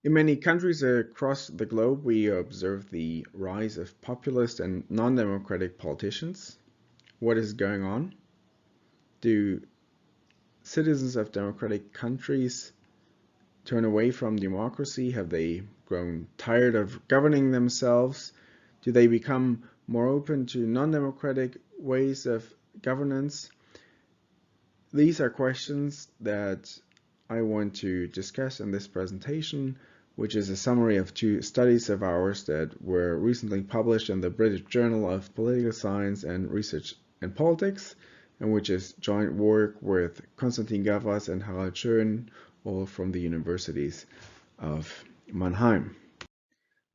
In many countries across the globe, we observe the rise of populist and non-democratic politicians. What is going on? Do citizens of democratic countries turn away from democracy? Have they grown tired of governing themselves? Do they become more open to non-democratic ways of governance? These are questions that I want to discuss in this presentation, which is a summary of two studies of ours that were recently published in the British Journal of Political Science and Research and Politics, and which is joint work with Konstantin Gavras and Harald Schön, all from the universities of Mannheim.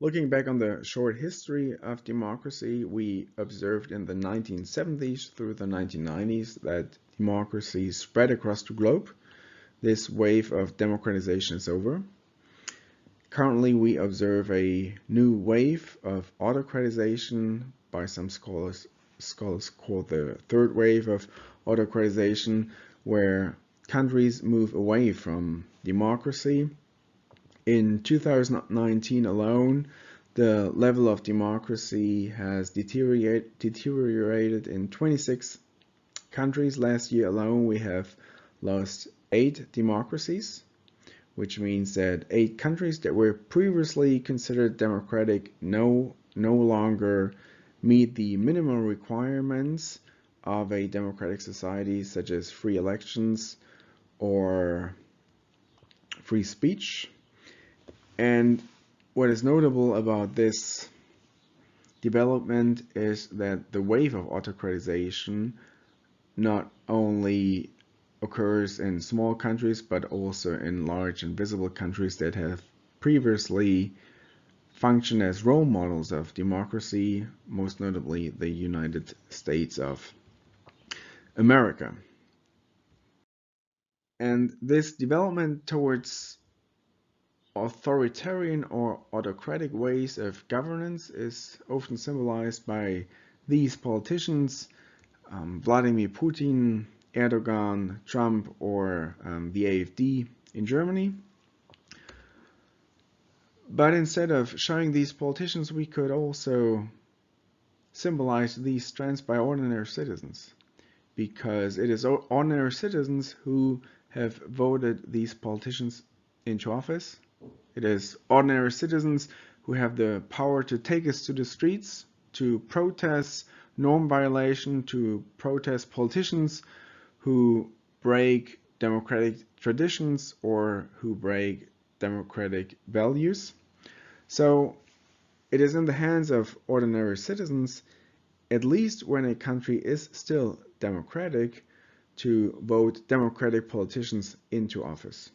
Looking back on the short history of democracy, we observed in the 1970s through the 1990s that democracy spread across the globe. This wave of democratization is over. Currently, we observe a new wave of autocratization, by some scholars called the third wave of autocratization, where countries move away from democracy. In 2019 alone, the level of democracy has deteriorated in 26 countries. Last year alone, we have lost 8 democracies, which means that 8 countries that were previously considered democratic no longer meet the minimum requirements of a democratic society, such as free elections or free speech. And what is notable about this development is that the wave of autocratization not only occurs in small countries, but also in large and visible countries that have previously functioned as role models of democracy, most notably the United States of America. And this development towards authoritarian or autocratic ways of governance is often symbolized by these politicians, Vladimir Putin, Erdogan, Trump, or the AfD in Germany. But instead of showing these politicians, we could also symbolize these trends by ordinary citizens, because it is ordinary citizens who have voted these politicians into office. It is ordinary citizens who have the power to take us to the streets, to protest norm violation, to protest politicians who break democratic traditions or who break democratic values. So it is in the hands of ordinary citizens, at least when a country is still democratic, to vote democratic politicians into office.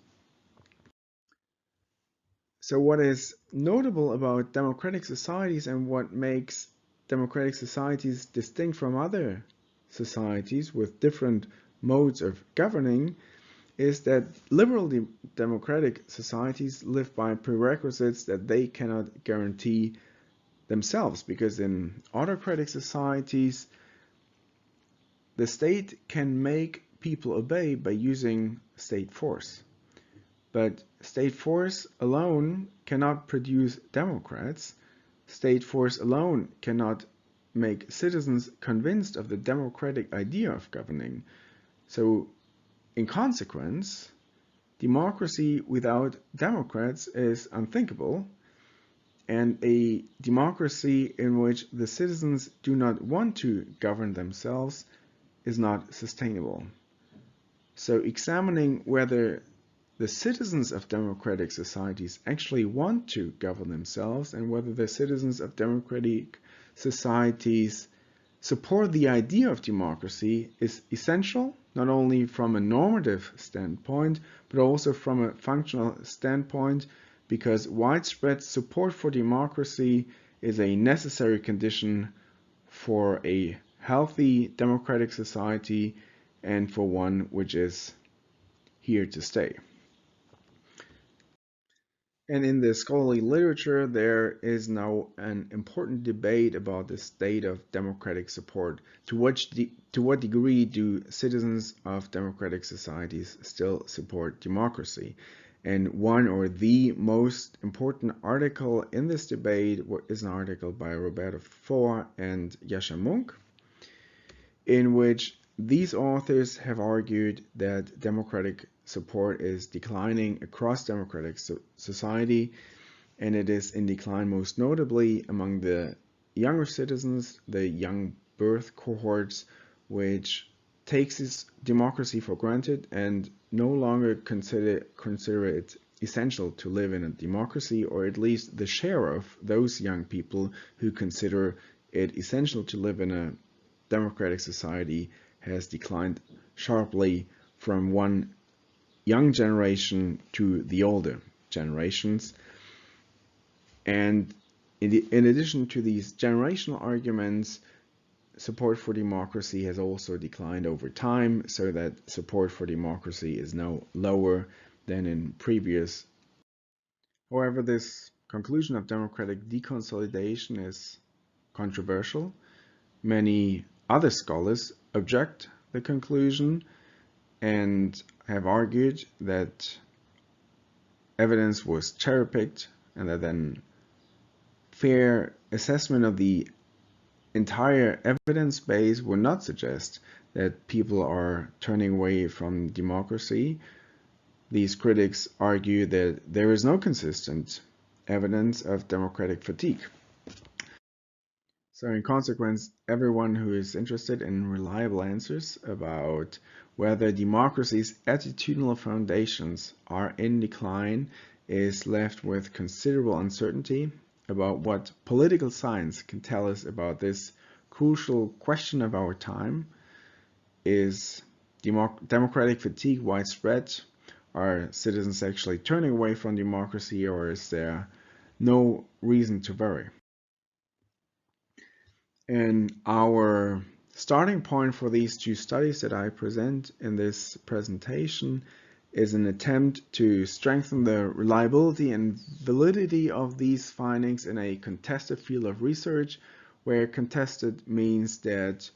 So what is notable about democratic societies and what makes democratic societies distinct from other societies with different modes of governing is that liberal democratic societies live by prerequisites that they cannot guarantee themselves, because in autocratic societies, the state can make people obey by using state force. But state force alone cannot produce democrats. State force alone cannot make citizens convinced of the democratic idea of governing. So, in consequence, democracy without democrats is unthinkable, and a democracy in which the citizens do not want to govern themselves is not sustainable. So, examining whether the citizens of democratic societies actually want to govern themselves and whether the citizens of democratic societies support the idea of democracy is essential, not only from a normative standpoint, but also from a functional standpoint, because widespread support for democracy is a necessary condition for a healthy democratic society and for one which is here to stay. And in the scholarly literature, there is now an important debate about the state of democratic support. To what degree do citizens of democratic societies still support democracy? And one or the most important article in this debate is an article by Roberto Foer and Yascha Mounk, in which these authors have argued that democratic support is declining across democratic society, and it is in decline most notably among the younger citizens, the young birth cohorts, which takes its democracy for granted and no longer consider it essential to live in a democracy, or at least the share of those young people who consider it essential to live in a democratic society has declined sharply from one young generation to the older generations. And in addition to these generational arguments, support for democracy has also declined over time, so that support for democracy is now lower than in previous. However, this conclusion of democratic deconsolidation is controversial. Many other scholars object the conclusion and have argued that evidence was cherry-picked and that then fair assessment of the entire evidence base would not suggest that people are turning away from democracy. These critics argue that there is no consistent evidence of democratic fatigue. So in consequence, everyone who is interested in reliable answers about whether democracy's attitudinal foundations are in decline is left with considerable uncertainty about what political science can tell us about this crucial question of our time. Is democratic fatigue widespread? Are citizens actually turning away from democracy, or is there no reason to worry? And our starting point for these two studies that I present in this presentation is an attempt to strengthen the reliability and validity of these findings in a contested field of research, where contested means that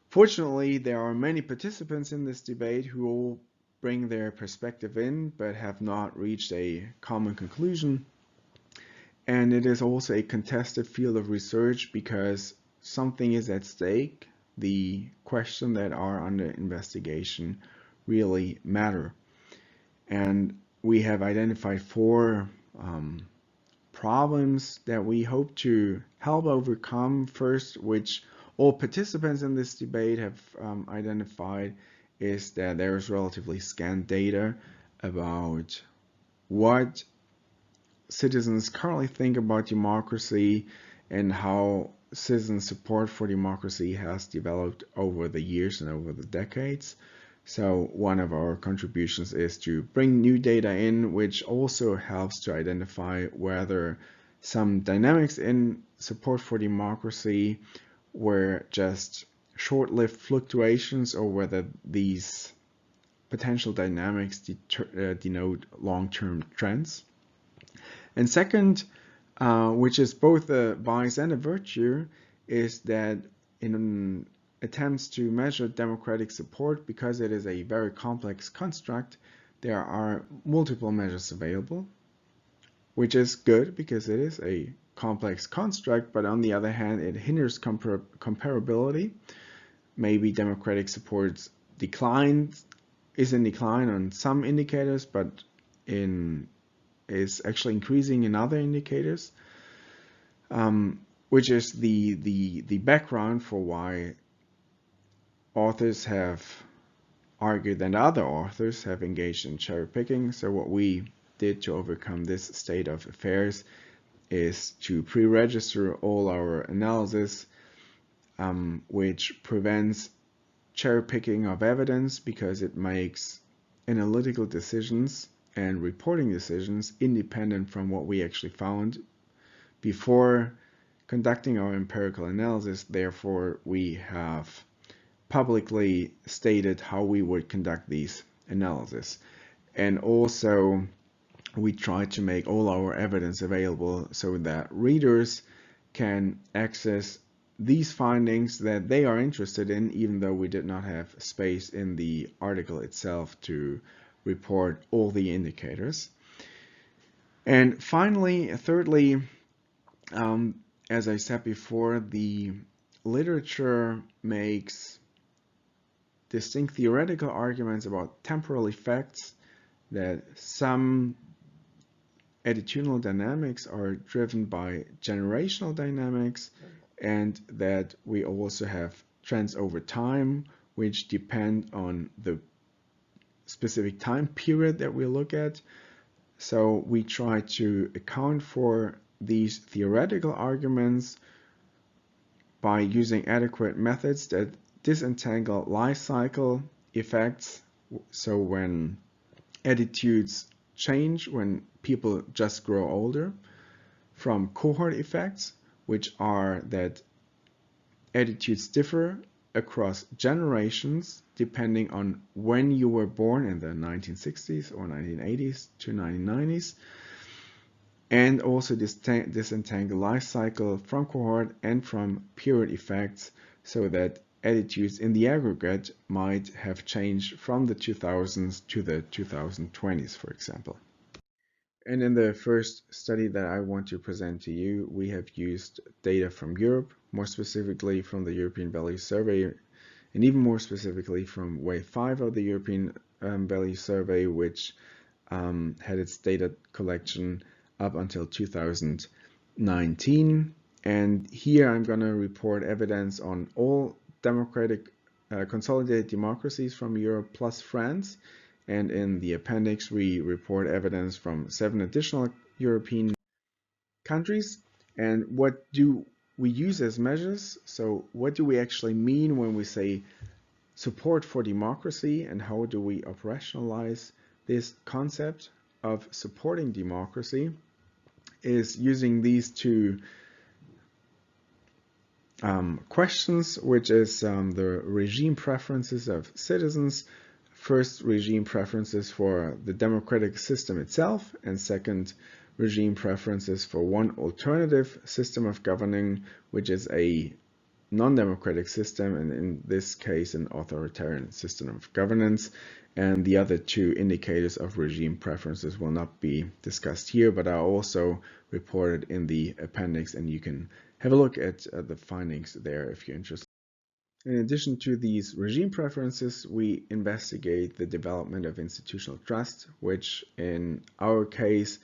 fortunately there are many participants in this debate who all bring their perspective in but have not reached a common conclusion. And it is also a contested field of research because something is at stake. The questions that are under investigation really matter. And we have identified four problems that we hope to help overcome. First, which all participants in this debate have identified, is that there is relatively scant data about what citizens currently think about democracy and how citizen support for democracy has developed over the years and over the decades. So one of our contributions is to bring new data in, which also helps to identify whether some dynamics in support for democracy were just short-lived fluctuations or whether these potential dynamics denote long-term trends. And second, which is both a bias and a virtue, is that in attempts to measure democratic support, because it is a very complex construct, there are multiple measures available, which is good because it is a complex construct, but on the other hand, it hinders comparability. Maybe democratic support is in decline on some indicators, but is actually increasing in other indicators, which is the background for why authors have argued and other authors have engaged in cherry picking. So what we did to overcome this state of affairs is to pre-register all our analysis, which prevents cherry picking of evidence because it makes analytical decisions and reporting decisions independent from what we actually found before conducting our empirical analysis. Therefore, we have publicly stated how we would conduct these analysis. And also, we try to make all our evidence available so that readers can access these findings that they are interested in, even though we did not have space in the article itself to report all the indicators. And finally, thirdly, as I said before, the literature makes distinct theoretical arguments about temporal effects, that some attitudinal dynamics are driven by generational dynamics, and that we also have trends over time, which depend on the specific time period that we look at. So we try to account for these theoretical arguments by using adequate methods that disentangle life cycle effects. So when attitudes change, when people just grow older, from cohort effects, which are that attitudes differ across generations depending on when you were born in the 1960s or 1980s to 1990s, and also disentangle life cycle from cohort and from period effects, so that attitudes in the aggregate might have changed from the 2000s to the 2020s, for example. And in the first study that I want to present to you, we have used data from Europe, more specifically from the European Value Survey, and even more specifically from Wave 5 of the European Value Survey, which had its data collection up until 2019. And here I'm going to report evidence on all democratic consolidated democracies from Europe plus France. And in the appendix, we report evidence from 7 additional European countries. And what do we use as measures? So what do we actually mean when we say support for democracy, and how do we operationalize this concept of supporting democracy? Is using these two questions, which is the regime preferences of citizens. First, regime preferences for the democratic system itself, and second, regime preferences for one alternative system of governing, which is a non-democratic system, and in this case an authoritarian system of governance. And the other two indicators of regime preferences will not be discussed here, but are also reported in the appendix, and you can have a look at the findings there if you're interested. In addition to these regime preferences, we investigate the development of institutional trust, which in our case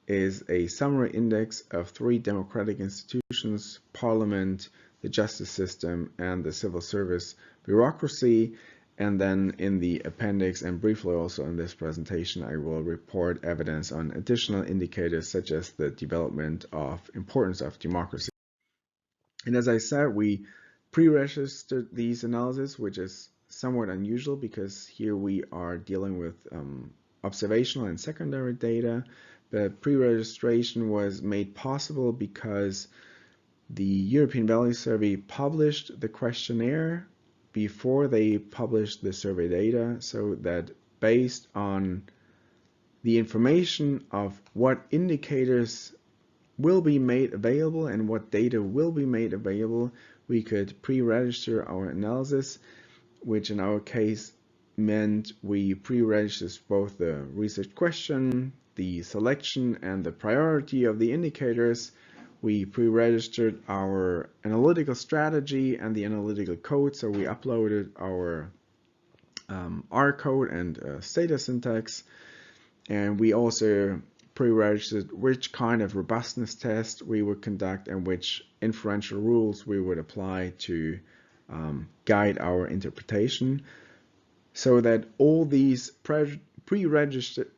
is a summary index of 3 democratic institutions: Parliament, the justice system, and the civil service bureaucracy. And then in the appendix, and briefly also in this presentation, I will report evidence on additional indicators such as the development of importance of democracy. And as I said, we pre-registered these analyses, which is somewhat unusual because here we are dealing with observational and secondary data. But pre-registration was made possible because the European Value Survey published the questionnaire before they published the survey data, so that based on the information of what indicators will be made available and what data will be made available, we could pre-register our analysis, which in our case meant we pre-registered both the research question, the selection, and the priority of the indicators. We pre-registered our analytical strategy and the analytical code, so we uploaded our R code and stata syntax, and we also pre-registered which kind of robustness test we would conduct and which inferential rules we would apply to guide our interpretation, so that all these pre-registered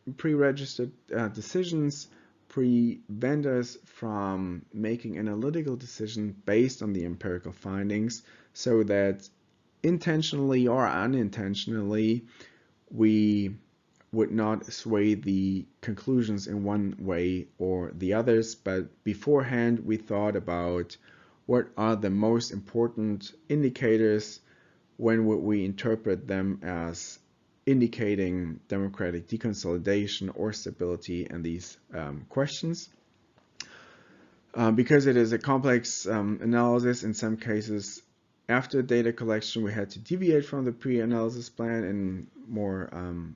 decisions prevent us from making an analytical decision based on the empirical findings, so that intentionally or unintentionally we would not sway the conclusions in one way or the others. But beforehand we thought about what are the most important indicators, when would we interpret them as indicating democratic deconsolidation or stability, and these questions. Because it is a complex analysis, in some cases After data collection, we had to deviate from the pre-analysis plan in more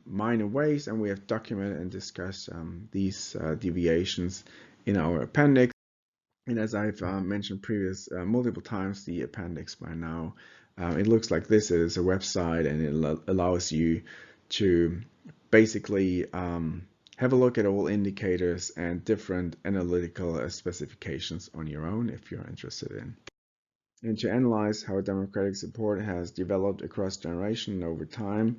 minor ways, and we have documented and discussed these deviations in our appendix. And as I've mentioned multiple times, the appendix by now, it looks like this is a website, and it allows you to basically have a look at all indicators and different analytical specifications on your own if you're interested in. And to analyze how democratic support has developed across generation and over time,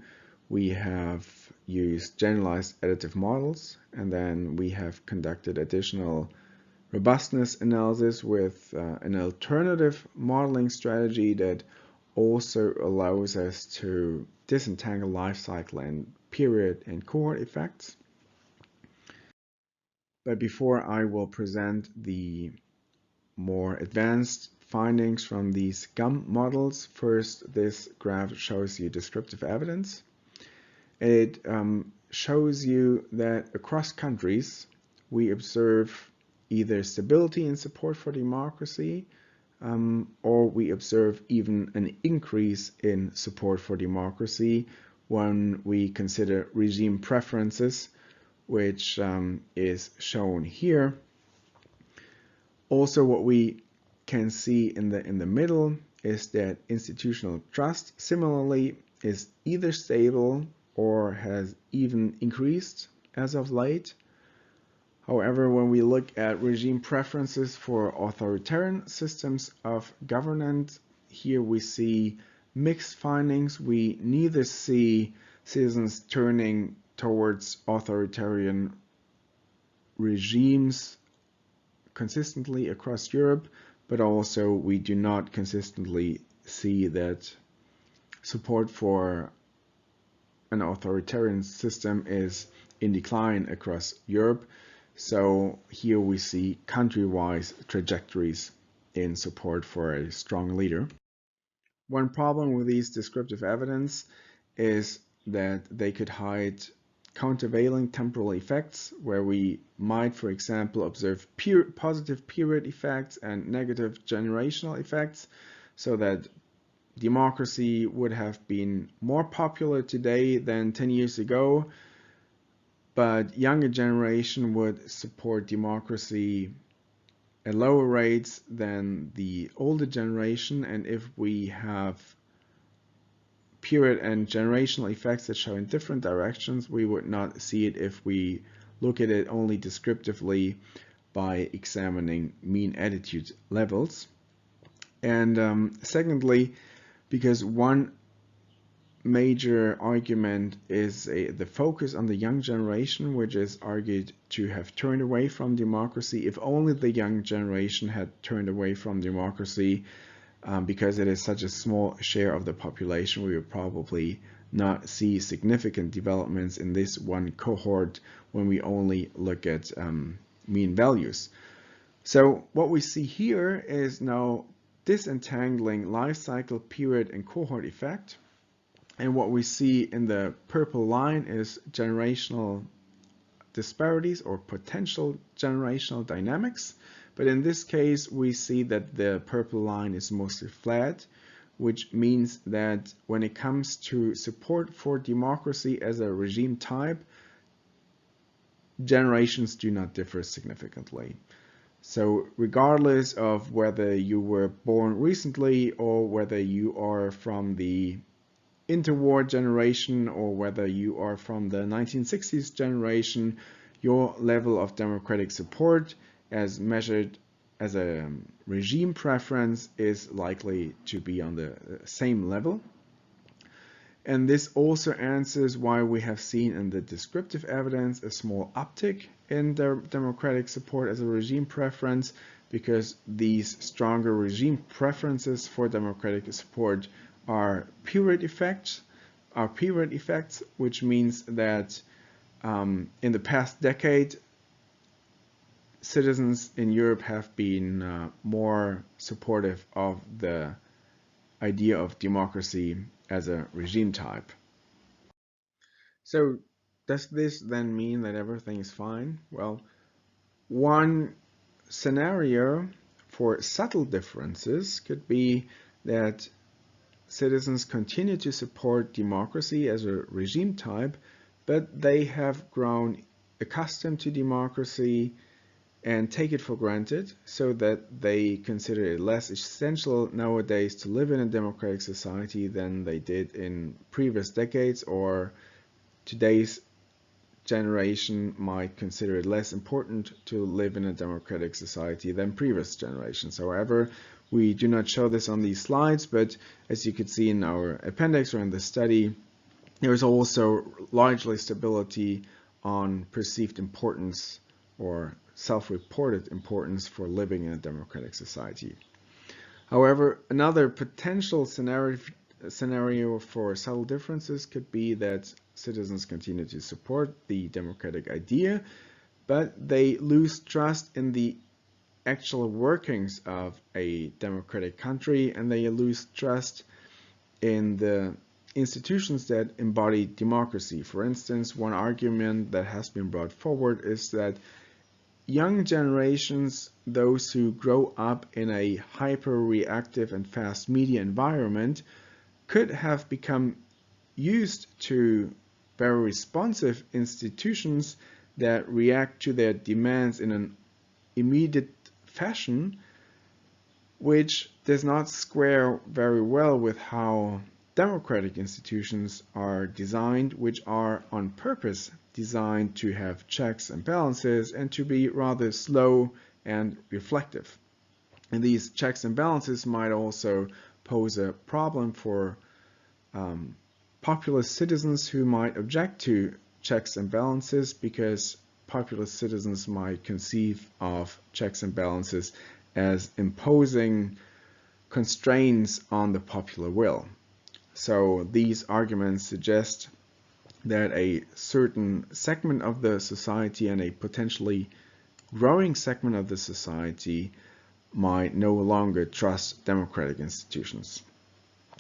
we have used generalized additive models, and then we have conducted additional robustness analysis with an alternative modeling strategy that also allows us to disentangle life cycle and period and cohort effects. But before I will present the more advanced findings from these GUM models, first this graph shows you descriptive evidence. It shows you that across countries we observe either stability in support for democracy, or we observe even an increase in support for democracy when we consider regime preferences, which is shown here. Also, what we can see in the middle is that institutional trust similarly is either stable or has even increased as of late. However, when we look at regime preferences for authoritarian systems of governance, here we see mixed findings. We neither see citizens turning towards authoritarian regimes consistently across Europe, but also we do not consistently see that support for an authoritarian system is in decline across Europe. So here we see country-wise trajectories in support for a strong leader. One problem with these descriptive evidence is that they could hide countervailing temporal effects, where we might, for example, observe positive period effects and negative generational effects, so that democracy would have been more popular today than 10 years ago, but younger generation would support democracy at lower rates than the older generation. And if we have period and generational effects that show in different directions, we would not see it if we look at it only descriptively by examining mean attitude levels. And secondly, because one major argument is the focus on the young generation, which is argued to have turned away from democracy. If only the young generation had turned away from democracy, because it is such a small share of the population, we would probably not see significant developments in this one cohort when we only look at mean values. So what we see here is now disentangling life cycle, period, and cohort effect. And what we see in the purple line is generational disparities or potential generational dynamics. But in this case, we see that the purple line is mostly flat, which means that when it comes to support for democracy as a regime type, generations do not differ significantly. So regardless of whether you were born recently or whether you are from the interwar generation or whether you are from the 1960s generation, your level of democratic support as measured as a regime preference is likely to be on the same level. And this also answers why we have seen in the descriptive evidence a small uptick in the democratic support as a regime preference, because these stronger regime preferences for democratic support are period effects, which means that in the past decade, citizens in Europe have been more supportive of the idea of democracy as a regime type. So does this then mean that everything is fine? Well, one scenario for subtle differences could be that citizens continue to support democracy as a regime type, but they have grown accustomed to democracy and take it for granted, so that they consider it less essential nowadays to live in a democratic society than they did in previous decades, or today's generation might consider it less important to live in a democratic society than previous generations. However, we do not show this on these slides, but as you could see in our appendix or in the study, there is also largely stability on perceived importance or self-reported importance for living in a democratic society. However, another potential scenario for subtle differences could be that citizens continue to support the democratic idea, but they lose trust in the actual workings of a democratic country, and they lose trust in the institutions that embody democracy. For instance, one argument that has been brought forward is that young generations, those who grow up in a hyper-reactive and fast media environment, could have become used to very responsive institutions that react to their demands in an immediate fashion, which does not square very well with how democratic institutions are designed, which are on purpose designed to have checks and balances and to be rather slow and reflective. And these checks and balances might also pose a problem for populist citizens who might object to checks and balances, because populist citizens might conceive of checks and balances as imposing constraints on the popular will. So these arguments suggest that a certain segment of the society and a potentially growing segment of the society might no longer trust democratic institutions.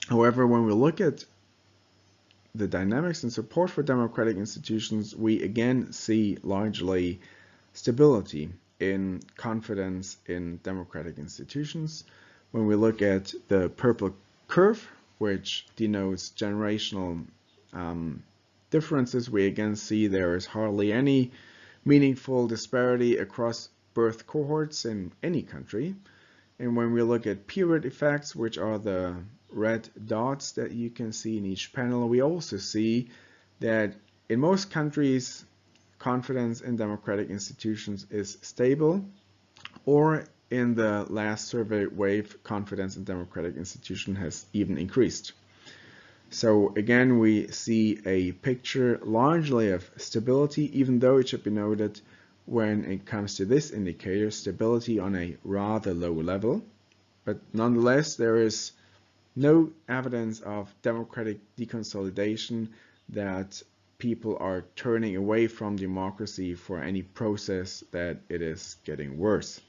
However, when we look at the dynamics and support for democratic institutions, we again see largely stability in confidence in democratic institutions. When we look at the purple curve, which denotes generational differences, we again see there is hardly any meaningful disparity across birth cohorts in any country. And when we look at period effects, which are the red dots that you can see in each panel, we also see that in most countries, confidence in democratic institutions is stable, or in the last survey wave, confidence in democratic institutions has even increased. So again, we see a picture largely of stability, even though it should be noted when it comes to this indicator, stability on a rather low level. But nonetheless, there is no evidence of democratic deconsolidation, that people are turning away from democracy for any process that it is getting worse.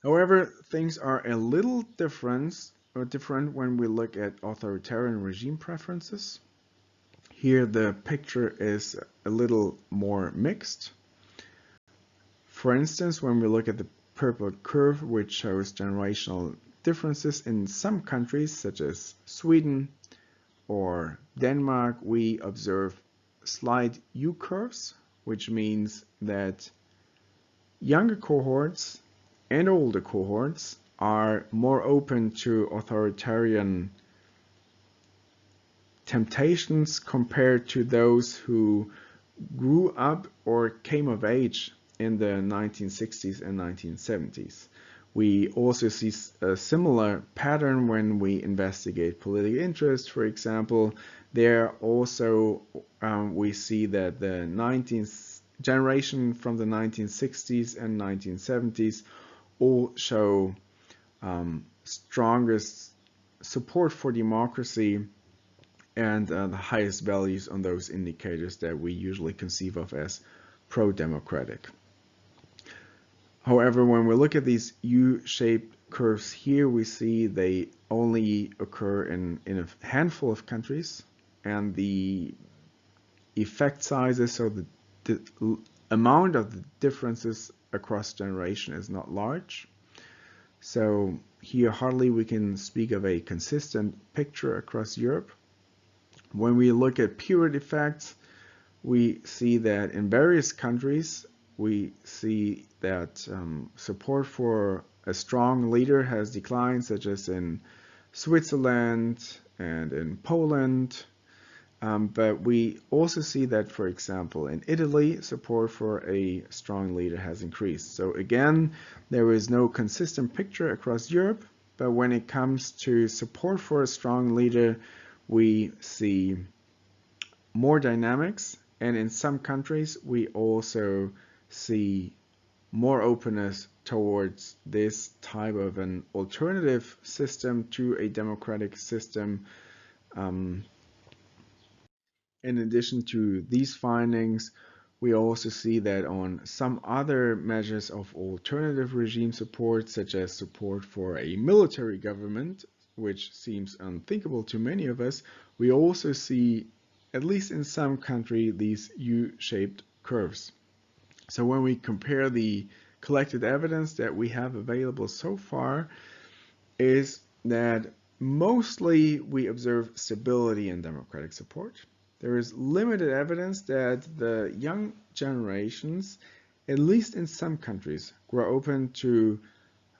However, things are a little different when we look at authoritarian regime preferences. Here the picture is a little more mixed. For instance, when we look at the purple curve, which shows generational differences in some countries such as Sweden or Denmark, we observe slight U-curves, which means that younger cohorts and older cohorts are more open to authoritarian temptations compared to those who grew up or came of age in the 1960s and 1970s. We also see a similar pattern when we investigate political interest. For example, there also we see that the 19th generation from the 1960s and 1970s all show strongest support for democracy and the highest values on those indicators that we usually conceive of as pro-democratic. However, when we look at these U-shaped curves here, we see they only occur in a handful of countries, and the effect sizes, so the amount of the differences across generation is not large. So here hardly we can speak of a consistent picture across Europe. When we look at period effects, we see that in various countries, we see that support for a strong leader has declined, such as in Switzerland and in Poland. But we also see that, for example, in Italy, support for a strong leader has increased. So again, there is no consistent picture across Europe, but when it comes to support for a strong leader, we see more dynamics, and in some countries we also see more openness towards this type of an alternative system to a democratic system. In addition to these findings, we also see that on some other measures of alternative regime support, such as support for a military government, which seems unthinkable to many of us, we also see, at least in some countries, these U-shaped curves. So when we compare the collected evidence that we have available so far, is that mostly we observe stability in democratic support. There is limited evidence that the young generations, at least in some countries, grow open to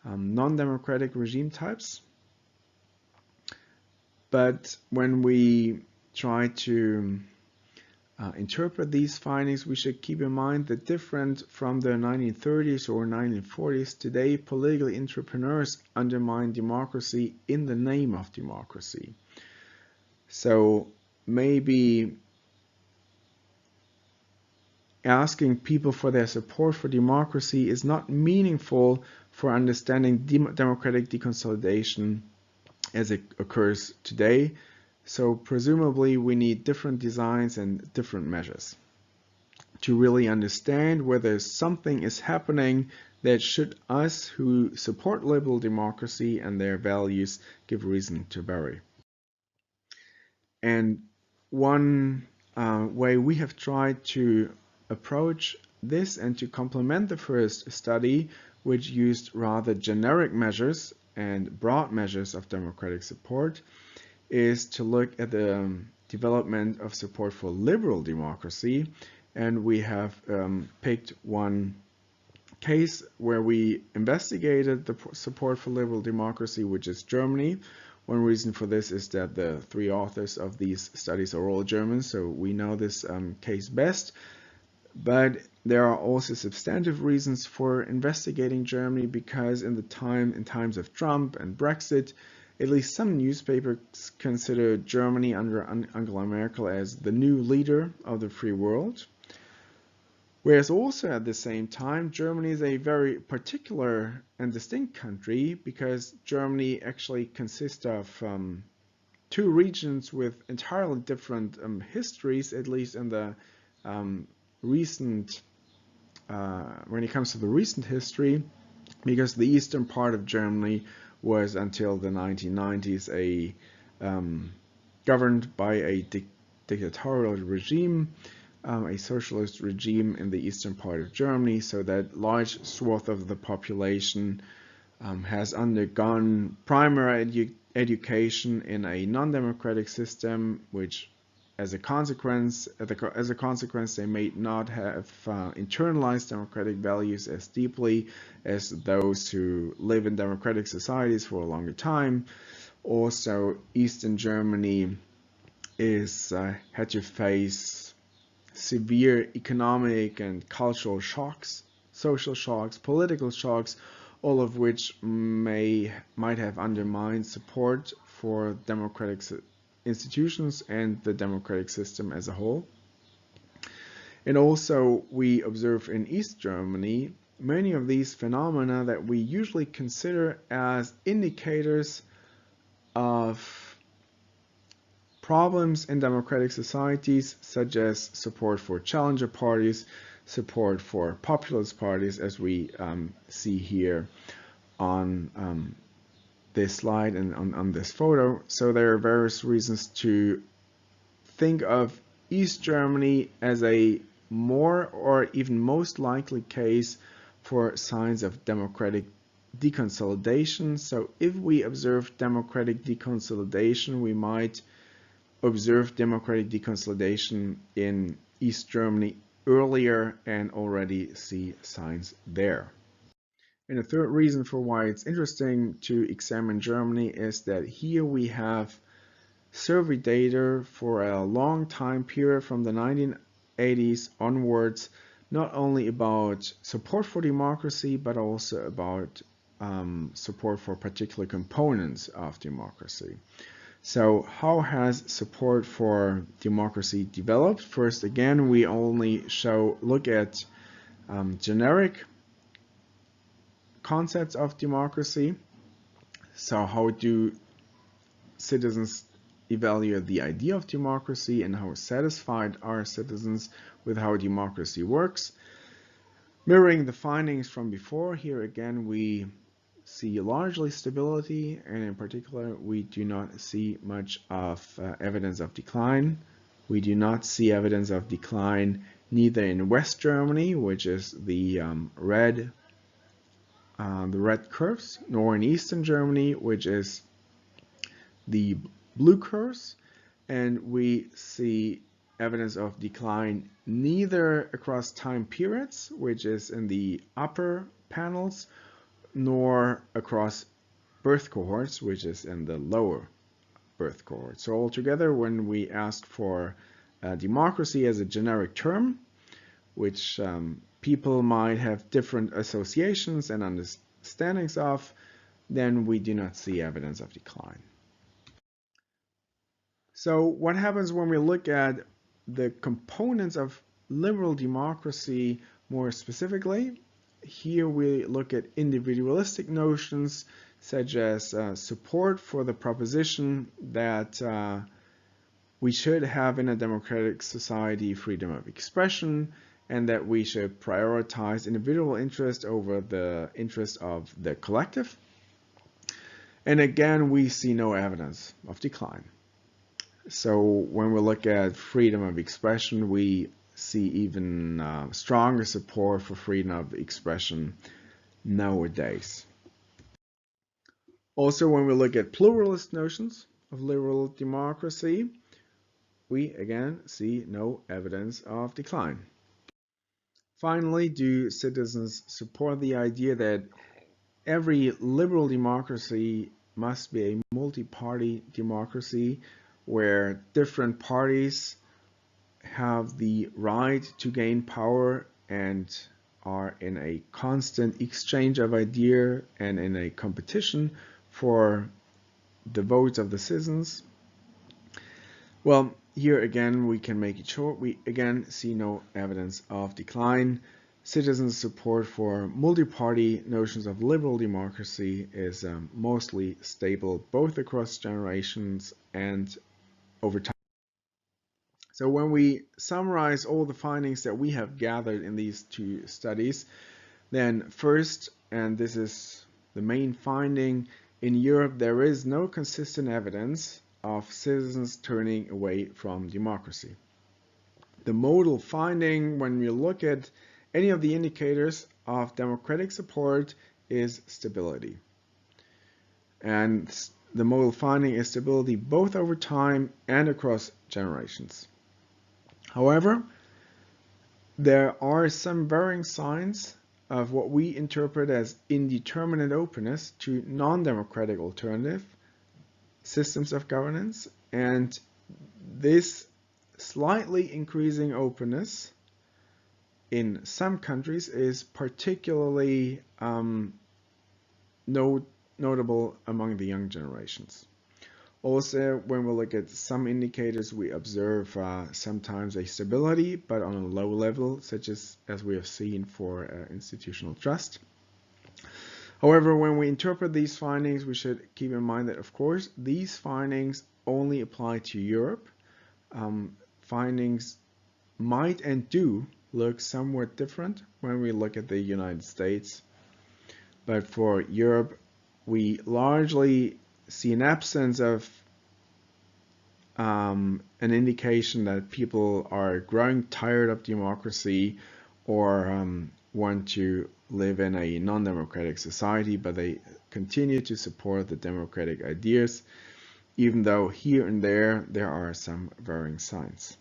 non-democratic regime types. But when we try to interpret these findings, we should keep in mind that different from the 1930s or 1940s, today political entrepreneurs undermine democracy in the name of democracy. So maybe asking people for their support for democracy is not meaningful for understanding democratic deconsolidation as it occurs today. So presumably we need different designs and different measures to really understand whether something is happening that should us who support liberal democracy and their values give reason to worry. And one way we have tried to approach this and to complement the first study, which used rather generic measures and broad measures of democratic support, is to look at the development of support for liberal democracy. And we have picked one case where we investigated the support for liberal democracy, which is Germany. One reason for this is that the three authors of these studies are all German, so we know this case best. But there are also substantive reasons for investigating Germany, because in times of Trump and Brexit, at least some newspapers consider Germany under Angela Merkel as the new leader of the free world. Whereas also at the same time, Germany is a very particular and distinct country, because Germany actually consists of two regions with entirely different histories, at least in the recent, when it comes to the recent history, because the eastern part of Germany was until the 1990s governed by a dictatorial regime, a socialist regime in the eastern part of Germany, so that large swath of the population has undergone primary education in a non-democratic system, which as a consequence, they may not have internalized democratic values as deeply as those who live in democratic societies for a longer time. Also, Eastern Germany had to face severe economic and cultural shocks, social shocks, political shocks, all of which might have undermined support for democratic institutions and the democratic system as a whole. And also, we observe in East Germany many of these phenomena that we usually consider as indicators of problems in democratic societies, such as support for challenger parties, support for populist parties, as we see here on this slide and on this photo. So there are various reasons to think of East Germany as a more or even most likely case for signs of democratic deconsolidation. So if we observe democratic deconsolidation, we might observe democratic deconsolidation in East Germany earlier and already see signs there. And the third reason for why it's interesting to examine Germany is that here we have survey data for a long time period from the 1980s onwards, not only about support for democracy, but also about support for particular components of democracy. So how has support for democracy developed? First, again, we only look at generic concepts of democracy. So how do citizens evaluate the idea of democracy, and how satisfied are citizens with how democracy works? Mirroring the findings from before, here again we see largely stability, and in particular we do not see much of evidence of decline. We do not see evidence of decline neither in West Germany, which is the red curves, nor in Eastern Germany, which is the blue curves, and we see evidence of decline neither across time periods, which is in the upper panels, nor across birth cohorts, which is in the lower birth cohort. So altogether, when we ask for democracy as a generic term, which people might have different associations and understandings of, then we do not see evidence of decline. So what happens when we look at the components of liberal democracy more specifically? Here we look at individualistic notions such as support for the proposition that we should have in a democratic society freedom of expression, and that we should prioritize individual interest over the interest of the collective. And again, we see no evidence of decline. So when we look at freedom of expression, we see even stronger support for freedom of expression nowadays. Also, when we look at pluralist notions of liberal democracy, we again see no evidence of decline. Finally, do citizens support the idea that every liberal democracy must be a multi-party democracy where different parties have the right to gain power and are in a constant exchange of ideas and in a competition for the votes of the citizens? Well, here again we can make it short. We again see no evidence of decline. Citizens' support for multi-party notions of liberal democracy is mostly stable both across generations and over time. So when we summarize all the findings that we have gathered in these two studies, then first, and this is the main finding, in Europe there is no consistent evidence of citizens turning away from democracy. The modal finding, when we look at any of the indicators of democratic support, is stability. And the modal finding is stability both over time and across generations. However, there are some varying signs of what we interpret as indeterminate openness to non-democratic alternative systems of governance, and this slightly increasing openness in some countries is particularly notable among the young generations. Also, when we look at some indicators, we observe sometimes a stability, but on a low level, such as we have seen for institutional trust. However, when we interpret these findings, we should keep in mind that, of course, these findings only apply to Europe. Findings might and do look somewhat different when we look at the United States. But for Europe, we largely see an absence of an indication that people are growing tired of democracy or want to live in a non-democratic society, but they continue to support the democratic ideas, even though here and there are some varying signs.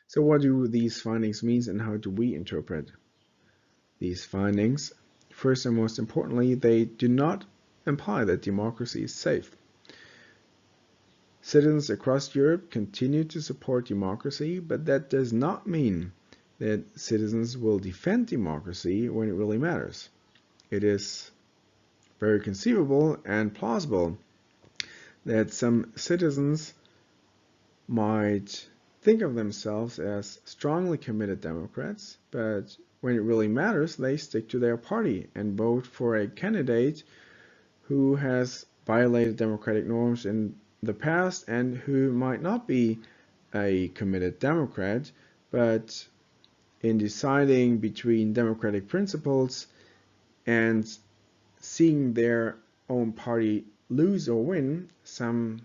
So what do these findings mean, and how do we interpret these findings? First and most importantly, they do not imply that democracy is safe. Citizens across Europe continue to support democracy, but that does not mean that citizens will defend democracy when it really matters. It is very conceivable and plausible that some citizens might think of themselves as strongly committed Democrats, but when it really matters, they stick to their party and vote for a candidate who has violated democratic norms in the past and who might not be a committed Democrat, but in deciding between democratic principles and seeing their own party lose or win, some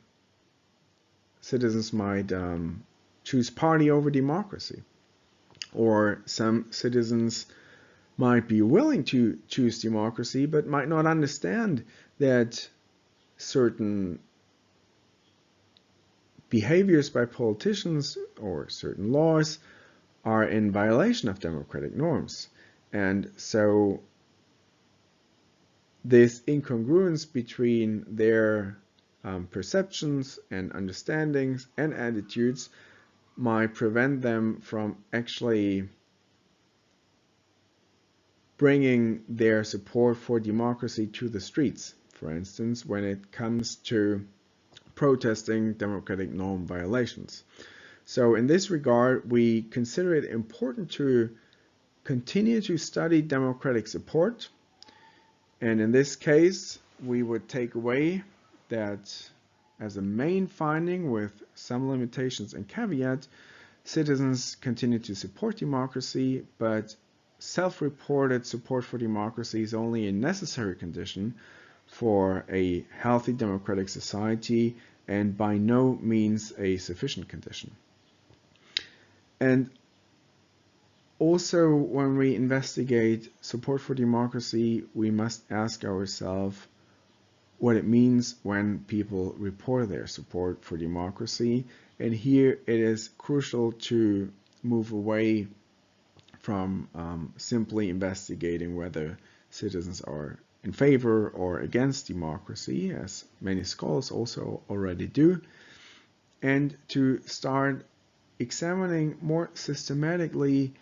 citizens might choose party over democracy. Or some citizens might be willing to choose democracy, but might not understand that certain behaviors by politicians or certain laws are in violation of democratic norms. And so this incongruence between their perceptions and understandings and attitudes might prevent them from actually bringing their support for democracy to the streets, for instance, when it comes to protesting democratic norm violations. So in this regard, we consider it important to continue to study democratic support. And in this case, we would take away that as a main finding, with some limitations and caveat, citizens continue to support democracy, but self-reported support for democracy is only a necessary condition for a healthy democratic society and by no means a sufficient condition. And also, when we investigate support for democracy, we must ask ourselves what it means when people report their support for democracy. And here it is crucial to move away from simply investigating whether citizens are in favor or against democracy, as many scholars also already do, and to start examining more systematically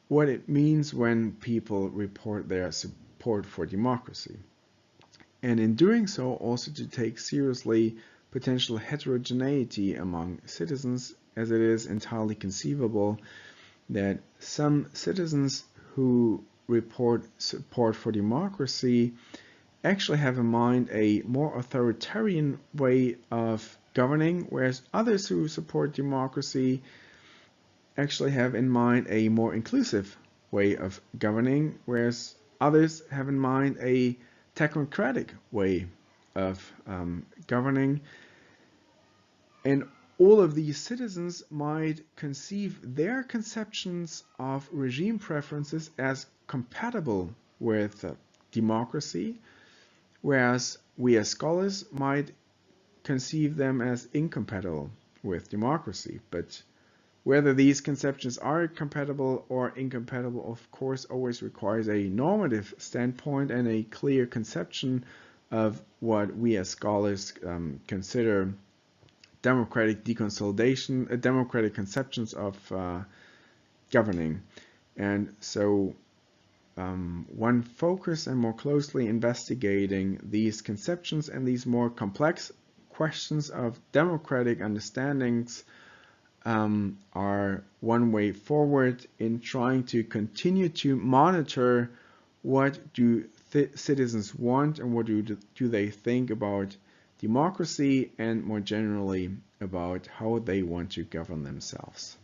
what it means when people report their support for democracy. And in doing so, also to take seriously potential heterogeneity among citizens, as it is entirely conceivable that some citizens who report support for democracy actually have in mind a more authoritarian way of governing, whereas others who support democracy actually have in mind a more inclusive way of governing, whereas others have in mind a technocratic way of governing. And all of these citizens might conceive their conceptions of regime preferences as compatible with democracy, whereas we as scholars might conceive them as incompatible with democracy. But whether these conceptions are compatible or incompatible, of course, always requires a normative standpoint and a clear conception of what we as scholars consider democratic deconsolidation, democratic conceptions of governing. And so one focus and more closely investigating these conceptions and these more complex questions of democratic understandings are one way forward in trying to continue to monitor what do citizens want and what do they think about democracy and more generally about how they want to govern themselves.